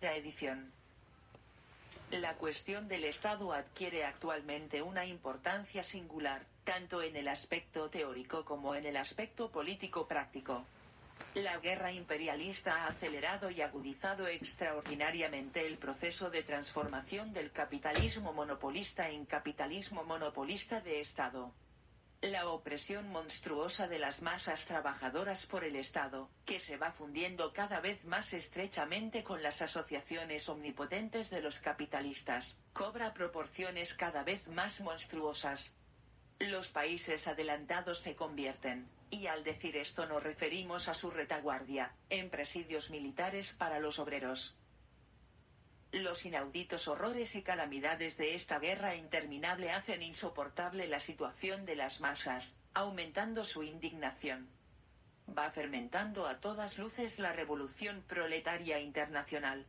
quinta edición. La cuestión del Estado adquiere actualmente una importancia singular, tanto en el aspecto teórico como en el aspecto político-práctico. La guerra imperialista ha acelerado y agudizado extraordinariamente el proceso de transformación del capitalismo monopolista en capitalismo monopolista de Estado. La opresión monstruosa de las masas trabajadoras por el Estado, que se va fundiendo cada vez más estrechamente con las asociaciones omnipotentes de los capitalistas, cobra proporciones cada vez más monstruosas. Los países adelantados se convierten, y al decir esto nos referimos a su retaguardia, en presidios militares para los obreros. Los inauditos horrores y calamidades de esta guerra interminable hacen insoportable la situación de las masas, aumentando su indignación. Va fermentando a todas luces la revolución proletaria internacional.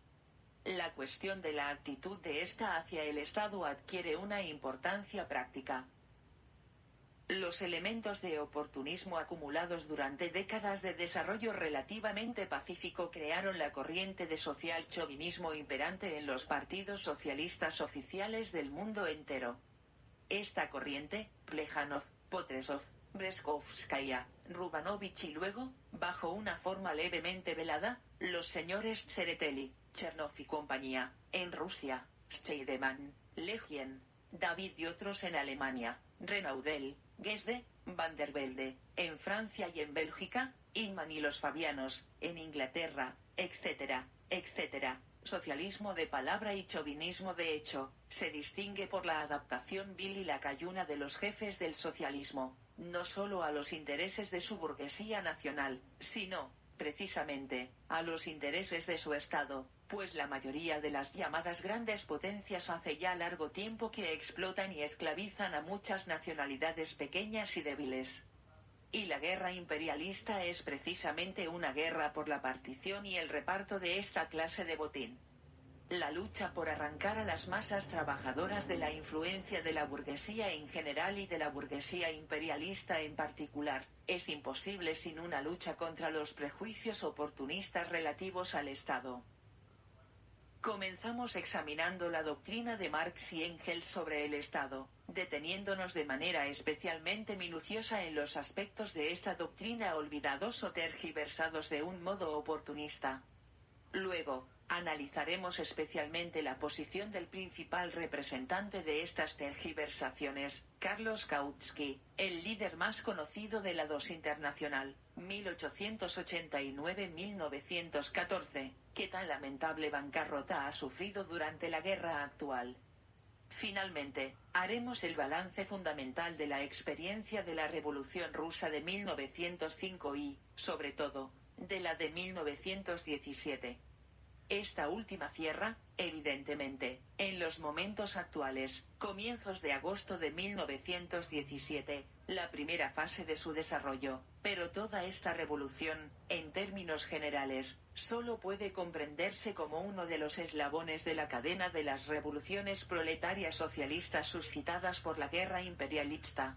La cuestión de la actitud de esta hacia el Estado adquiere una importancia práctica. Los elementos de oportunismo acumulados durante décadas de desarrollo relativamente pacífico crearon la corriente de social chauvinismo imperante en los partidos socialistas oficiales del mundo entero. Esta corriente, Plejánov, Potresov, Breskovskaya, Rubanovich y luego, bajo una forma levemente velada, los señores Tsereteli, Chernov y compañía, en Rusia, Scheidemann, Legien, David y otros en Alemania, Renaudel, Gesde, Van der Velde, en Francia y en Bélgica, Inman y los Fabianos, en Inglaterra, etc., etc. Socialismo de palabra y chauvinismo de hecho, se distingue por la adaptación vil y lacayuna de los jefes del socialismo, no solo a los intereses de su burguesía nacional, sino, precisamente, a los intereses de su Estado, pues la mayoría de las llamadas grandes potencias hace ya largo tiempo que explotan y esclavizan a muchas nacionalidades pequeñas y débiles. Y la guerra imperialista es precisamente una guerra por la partición y el reparto de esta clase de botín. La lucha por arrancar a las masas trabajadoras de la influencia de la burguesía en general y de la burguesía imperialista en particular, es imposible sin una lucha contra los prejuicios oportunistas relativos al Estado. Comenzamos examinando la doctrina de Marx y Engels sobre el Estado, deteniéndonos de manera especialmente minuciosa en los aspectos de esta doctrina olvidados o tergiversados de un modo oportunista. Luego, analizaremos especialmente la posición del principal representante de estas tergiversaciones, Carlos Kautsky, el líder más conocido de la DOS Internacional, 1889-1914, que tan lamentable bancarrota ha sufrido durante la guerra actual. Finalmente, haremos el balance fundamental de la experiencia de la Revolución Rusa de 1905 y, sobre todo, de la de 1917. Esta última cierra, evidentemente, en los momentos actuales, comienzos de agosto de 1917, la primera fase de su desarrollo, pero toda esta revolución, en términos generales, solo puede comprenderse como uno de los eslabones de la cadena de las revoluciones proletarias socialistas suscitadas por la guerra imperialista.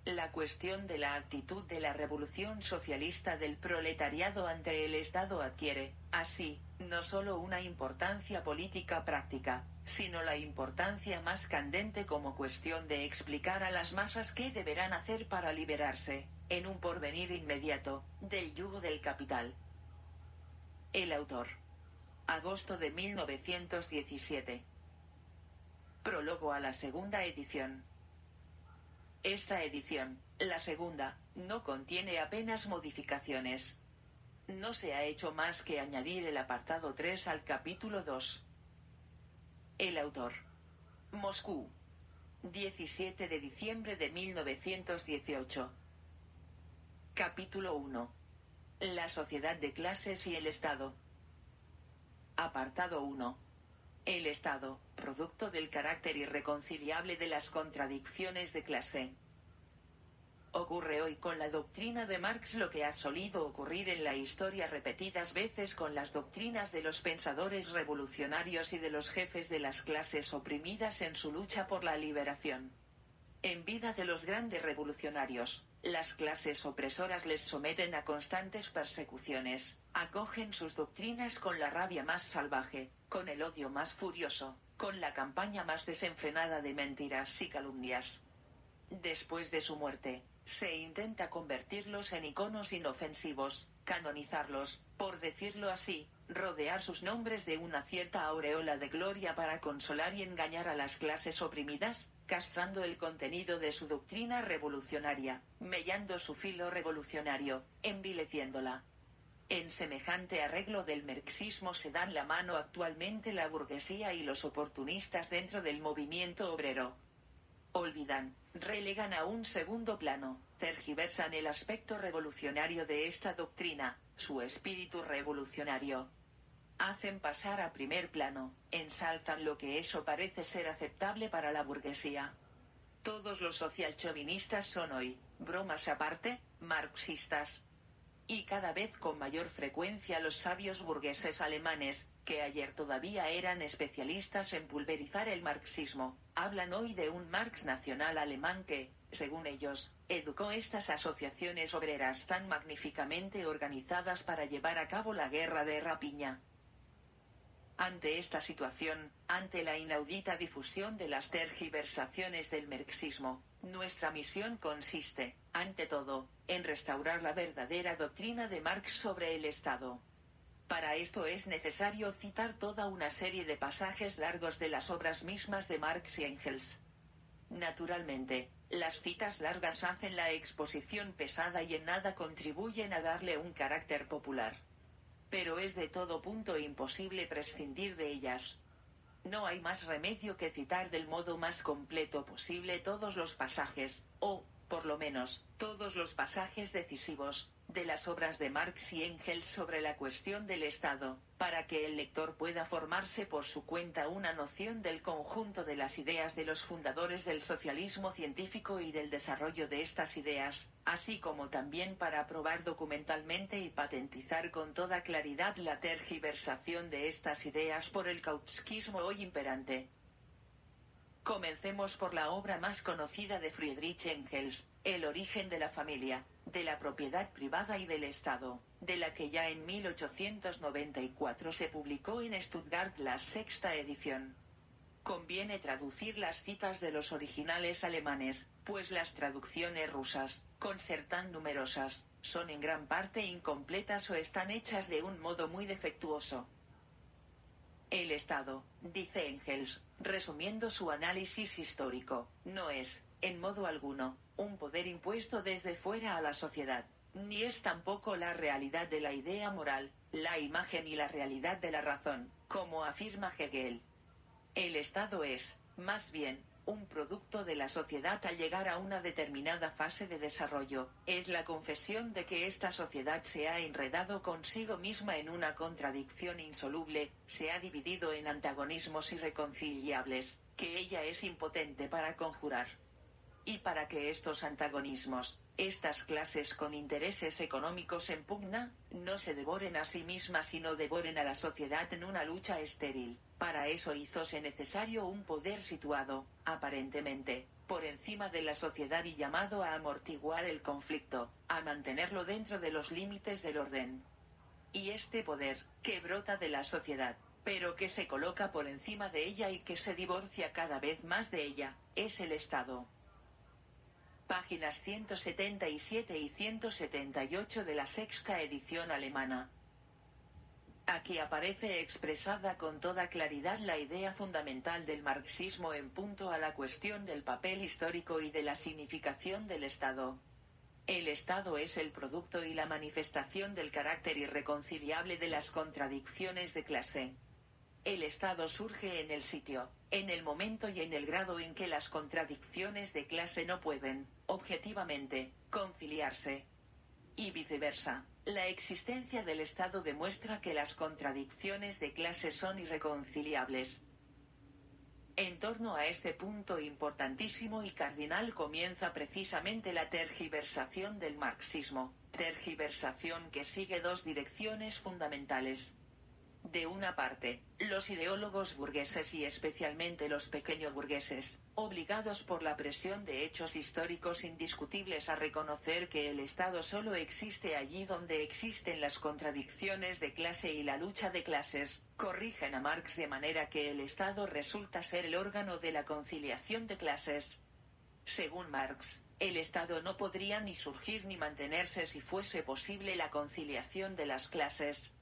La cuestión de la actitud de la revolución socialista del proletariado ante el Estado adquiere, así, no solo una importancia política práctica, sino la importancia más candente como cuestión de explicar a las masas qué deberán hacer para liberarse, en un porvenir inmediato, del yugo del capital. El autor. Agosto de 1917. Prólogo a la segunda edición. Esta edición, la segunda, no contiene apenas modificaciones. No se ha hecho más que añadir el apartado 3 al capítulo 2. El autor. Moscú. 17 de diciembre de 1918. Capítulo 1. La sociedad de clases y el Estado. Apartado 1. El Estado, producto del carácter irreconciliable de las contradicciones de clase. Ocurre hoy con la doctrina de Marx lo que ha solido ocurrir en la historia repetidas veces con las doctrinas de los pensadores revolucionarios y de los jefes de las clases oprimidas en su lucha por la liberación. En vida de los grandes revolucionarios, las clases opresoras les someten a constantes persecuciones, acogen sus doctrinas con la rabia más salvaje, con el odio más furioso, con la campaña más desenfrenada de mentiras y calumnias. Después de su muerte, se intenta convertirlos en iconos inofensivos, canonizarlos, por decirlo así, rodear sus nombres de una cierta aureola de gloria para consolar y engañar a las clases oprimidas, castrando el contenido de su doctrina revolucionaria, mellando su filo revolucionario, envileciéndola. En semejante arreglo del marxismo se dan la mano actualmente la burguesía y los oportunistas dentro del movimiento obrero. Olvidan, relegan a un segundo plano, tergiversan el aspecto revolucionario de esta doctrina, su espíritu revolucionario. Hacen pasar a primer plano, ensalzan lo que eso parece ser aceptable para la burguesía. Todos los socialchauvinistas son hoy, bromas aparte, marxistas. Y cada vez con mayor frecuencia los sabios burgueses alemanes, que ayer todavía eran especialistas en pulverizar el marxismo, hablan hoy de un Marx nacional alemán que, según ellos, educó estas asociaciones obreras tan magníficamente organizadas para llevar a cabo la guerra de rapiña. Ante esta situación, ante la inaudita difusión de las tergiversaciones del marxismo, nuestra misión consiste, ante todo, en restaurar la verdadera doctrina de Marx sobre el Estado. Para esto es necesario citar toda una serie de pasajes largos de las obras mismas de Marx y Engels. Naturalmente, las citas largas hacen la exposición pesada y en nada contribuyen a darle un carácter popular. Pero es de todo punto imposible prescindir de ellas. No hay más remedio que citar del modo más completo posible todos los pasajes, o, por lo menos, todos los pasajes decisivos, de las obras de Marx y Engels sobre la cuestión del Estado, para que el lector pueda formarse por su cuenta una noción del conjunto de las ideas de los fundadores del socialismo científico y del desarrollo de estas ideas, así como también para probar documentalmente y patentizar con toda claridad la tergiversación de estas ideas por el cautskismo hoy imperante. Comencemos por la obra más conocida de Friedrich Engels, El origen de la familia, de la propiedad privada y del Estado, de la que ya en 1894 se publicó en Stuttgart la sexta edición. Conviene traducir las citas de los originales alemanes, pues las traducciones rusas, con ser tan numerosas, son en gran parte incompletas o están hechas de un modo muy defectuoso. El Estado, dice Engels, resumiendo su análisis histórico, no es, en modo alguno, un poder impuesto desde fuera a la sociedad, ni es tampoco la realidad de la idea moral, la imagen y la realidad de la razón, como afirma Hegel. El Estado es, más bien, un producto de la sociedad al llegar a una determinada fase de desarrollo, es la confesión de que esta sociedad se ha enredado consigo misma en una contradicción insoluble, se ha dividido en antagonismos irreconciliables, que ella es impotente para conjurar. Y para que estos antagonismos, estas clases con intereses económicos en pugna, no se devoren a sí mismas sino devoren a la sociedad en una lucha estéril, para eso hízose necesario un poder situado, aparentemente, por encima de la sociedad y llamado a amortiguar el conflicto, a mantenerlo dentro de los límites del orden. Y este poder, que brota de la sociedad, pero que se coloca por encima de ella y que se divorcia cada vez más de ella, es el Estado. Páginas 177 y 178 de la sexta edición alemana. Aquí aparece expresada con toda claridad la idea fundamental del marxismo en punto a la cuestión del papel histórico y de la significación del Estado. El Estado es el producto y la manifestación del carácter irreconciliable de las contradicciones de clase. El Estado surge en el sitio, en el momento y en el grado en que las contradicciones de clase no pueden, objetivamente, conciliarse. Y viceversa, la existencia del Estado demuestra que las contradicciones de clase son irreconciliables. En torno a este punto importantísimo y cardinal comienza precisamente la tergiversación del marxismo, tergiversación que sigue dos direcciones fundamentales. De una parte, los ideólogos burgueses y especialmente los pequeños burgueses, obligados por la presión de hechos históricos indiscutibles a reconocer que el Estado solo existe allí donde existen las contradicciones de clase y la lucha de clases, corrigen a Marx de manera que el Estado resulta ser el órgano de la conciliación de clases. Según Marx, el Estado no podría ni surgir ni mantenerse si fuese posible la conciliación de las clases.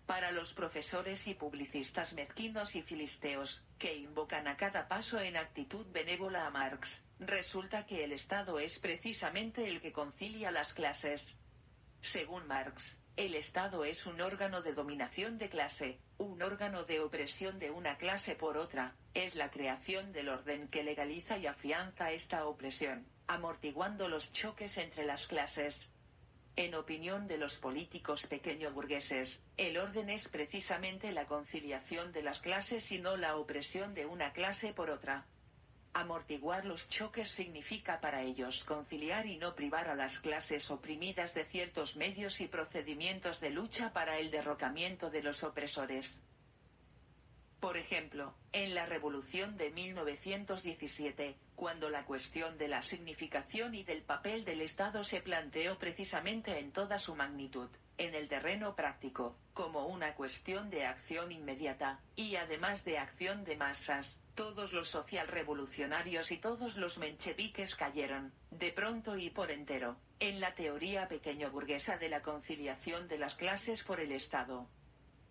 Para los profesores y publicistas mezquinos y filisteos, que invocan a cada paso en actitud benévola a Marx, resulta que el Estado es precisamente el que concilia las clases. Según Marx, el Estado es un órgano de dominación de clase, un órgano de opresión de una clase por otra, es la creación del orden que legaliza y afianza esta opresión, amortiguando los choques entre las clases. En opinión de los políticos pequeño-burgueses, el orden es precisamente la conciliación de las clases y no la opresión de una clase por otra. Amortiguar los choques significa para ellos conciliar y no privar a las clases oprimidas de ciertos medios y procedimientos de lucha para el derrocamiento de los opresores. Por ejemplo, en la Revolución de 1917, cuando la cuestión de la significación y del papel del Estado se planteó precisamente en toda su magnitud, en el terreno práctico, como una cuestión de acción inmediata, y además de acción de masas, todos los socialrevolucionarios y todos los mencheviques cayeron, de pronto y por entero, en la teoría pequeño-burguesa de la conciliación de las clases por el Estado.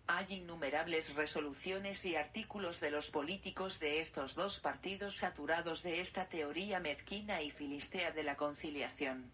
Hay innumerables resoluciones y artículos de los políticos de estos dos partidos saturados de esta teoría mezquina y filistea de la conciliación.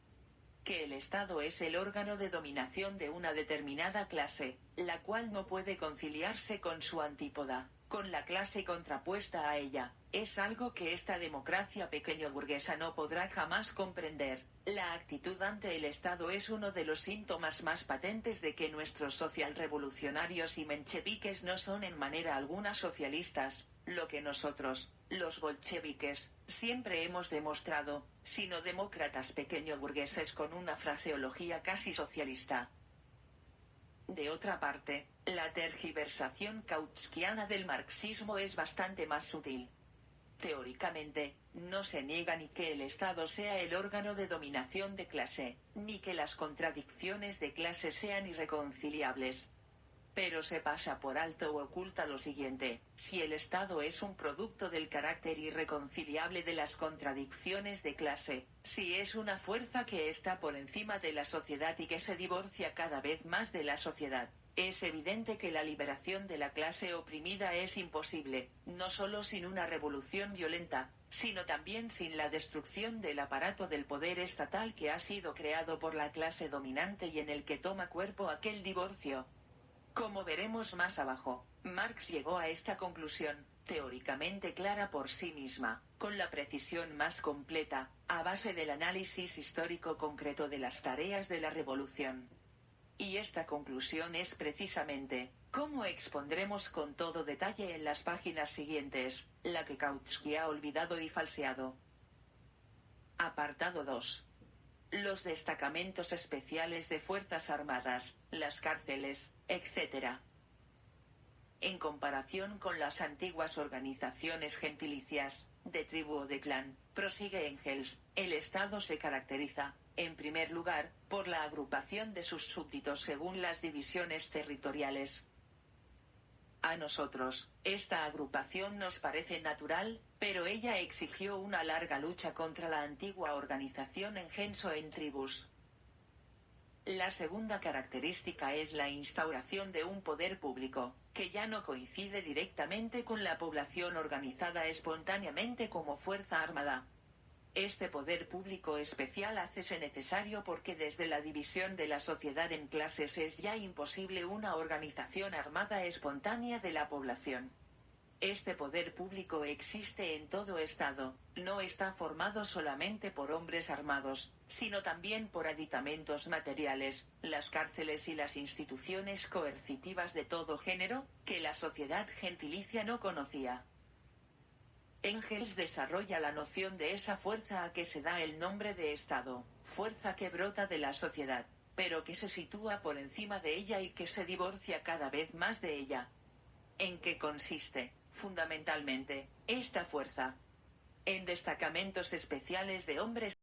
Que el Estado es el órgano de dominación de una determinada clase, la cual no puede conciliarse con su antípoda, con la clase contrapuesta a ella, es algo que esta democracia pequeño-burguesa no podrá jamás comprender. La actitud ante el Estado es uno de los síntomas más patentes de que nuestros socialrevolucionarios y mencheviques no son en manera alguna socialistas, lo que nosotros, los bolcheviques, siempre hemos demostrado, sino demócratas pequeño-burgueses con una fraseología casi socialista. De otra parte, la tergiversación kautskiana del marxismo es bastante más sutil. Teóricamente, no se niega ni que el Estado sea el órgano de dominación de clase, ni que las contradicciones de clase sean irreconciliables. Pero se pasa por alto o oculta lo siguiente: si el Estado es un producto del carácter irreconciliable de las contradicciones de clase, si es una fuerza que está por encima de la sociedad y que se divorcia cada vez más de la sociedad, es evidente que la liberación de la clase oprimida es imposible, no solo sin una revolución violenta, sino también sin la destrucción del aparato del poder estatal que ha sido creado por la clase dominante y en el que toma cuerpo aquel divorcio. Como veremos más abajo, Marx llegó a esta conclusión, teóricamente clara por sí misma, con la precisión más completa, a base del análisis histórico concreto de las tareas de la revolución. Y esta conclusión es precisamente, como expondremos con todo detalle en las páginas siguientes, la que Kautsky ha olvidado y falseado. Apartado 2. Los destacamentos especiales de fuerzas armadas, las cárceles, etc. En comparación con las antiguas organizaciones gentilicias, de tribu o de clan, prosigue Engels, el Estado se caracteriza, en primer lugar, por la agrupación de sus súbditos según las divisiones territoriales. A nosotros, esta agrupación nos parece natural, pero ella exigió una larga lucha contra la antigua organización en gens o en tribus. La segunda característica es la instauración de un poder público, que ya no coincide directamente con la población organizada espontáneamente como fuerza armada. Este poder público especial hácese necesario porque desde la división de la sociedad en clases es ya imposible una organización armada espontánea de la población. Este poder público existe en todo Estado, no está formado solamente por hombres armados, sino también por aditamentos materiales, las cárceles y las instituciones coercitivas de todo género, que la sociedad gentilicia no conocía. Engels desarrolla la noción de esa fuerza a que se da el nombre de Estado, fuerza que brota de la sociedad, pero que se sitúa por encima de ella y que se divorcia cada vez más de ella. ¿En qué consiste, fundamentalmente, esta fuerza? En destacamentos especiales de hombres